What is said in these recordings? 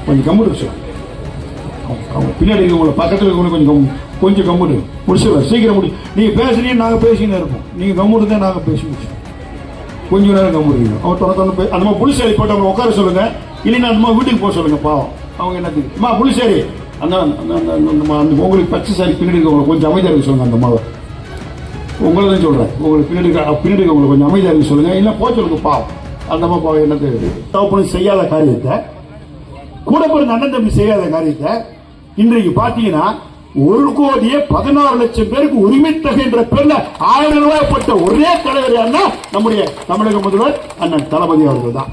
கொஞ்சம் கம்முட்டு சார். அவங்க பின்னாடி இருக்கவங்கள பக்கத்தில் இருக்கவங்க கொஞ்சம் கம்முட்டு முடிச்சிடலாம், சீக்கிரம் முடி. நீங்கள் பேசுறீங்க, நாங்கள் பேசினே இருப்போம். நீங்கள் கம்முட்டு தான் நாங்கள் பேசி முடிச்சோம். கொஞ்சம் நேரம் கம்முடுறீங்க. அவங்க தொண்ணூத்தொன்று அந்த மாதிரி புலிசேரி போட்டு அவங்க உட்கார சொல்லுங்க, இல்லைன்னா அந்த மாதிரி வீட்டுக்கு போக சொல்லுங்க. பாவம் அவங்க என்னத்துக்கு புலிசேரி அந்த உங்களுக்கு பச்சை சாரி பின்னாடி இருக்கவங்களை கொஞ்சம் அமைதியாக இருக்க சொல்லுங்க. அந்த மாவை உங்களை தான் சொல்கிறேன். உங்களுக்கு பின்னாடி இருக்கவங்களை கொஞ்சம் அமைதியாக இருக்க சொல்லுங்க, இல்லை போக சொல்லுங்க. பாவம் அந்த மாதிரி பாவம் என்னது தவப்பணி செய்யாத காரியத்தை, கூட பிறந்த அண்ணன் தம்பி செய்யாத காரியத்தை இன்றைக்கு பார்த்தீங்கன்னா 1,16,00,000 பேருக்கு உரிமை தொகை என்ற பேர்ல 1000 ரூபாய் போட்ட ஒரே தலைவர் யாருன்னா நம்முடைய தமிழக முதல்வர் அண்ணன் தளபதி அவர்கள் தான்.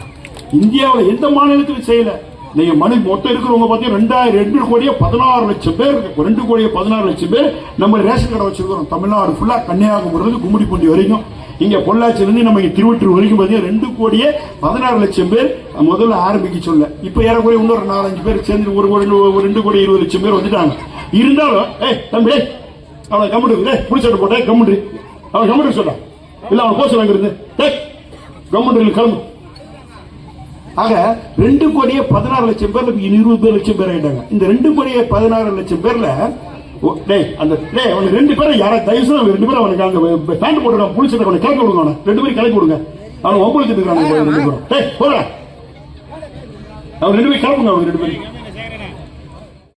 இந்தியாவில் எந்த மாநிலத்திலும் செய்யல. நீங்க மணி மொத்தம் இருக்கிறவங்க பார்த்தீங்கன்னா 2,16,00,000 பேர், 2,16,00,000 பேர் நம்ம ரேஷன் கடை வச்சிருக்கிறோம். தமிழ்நாடு ஃபுல்லா கன்னியாகுமரி கும்மிடிப்பூண்டி வரைக்கும், இங்க பொள்ளாச்சியிலிருந்து நம்ம திருவற்றூர் வரைக்கும் பார்த்தீங்கன்னா 2,16,00,000 பேர் முதல்ல ஆரம்பிக்க சொல்ல. இப்ப ஏறக்குறைய இன்னொரு 4-5 பேர் சேர்ந்து ஒரு 2,20,00,000 பேர் வந்துட்டாங்க. இருந்தாலும் தம்பி அவனை கம்முட்டு புடிச்சட்டு போட்ட கம்முண்டு அவன் கம்முட்டு சொல்ல, இல்ல அவன் போச்சு வாங்கிறது கம்முண்டு கிளம்பு. ஆக 2,16,00,000 பேர்ல 20,00,000 பேர் ஆயிட்டாங்க. இந்த 2,16,00,000 பேர்ல அந்த 2 பேரை யாரா தயவுசு 2 பேரும் அவனுக்கு அந்த பேண்ட் போட்டுருக்கான், புளிச்சட்டை கொஞ்சம் கிளப்பி விடுங்க. அவனை 2 பேரும் கிளப்பி விடுங்க. அவன் ஒம்பளிச்சுட்டு இருக்காங்க. போடுற அவன் 2 பேரும் கிளப்புங்க. அவங்க 2 பேரும்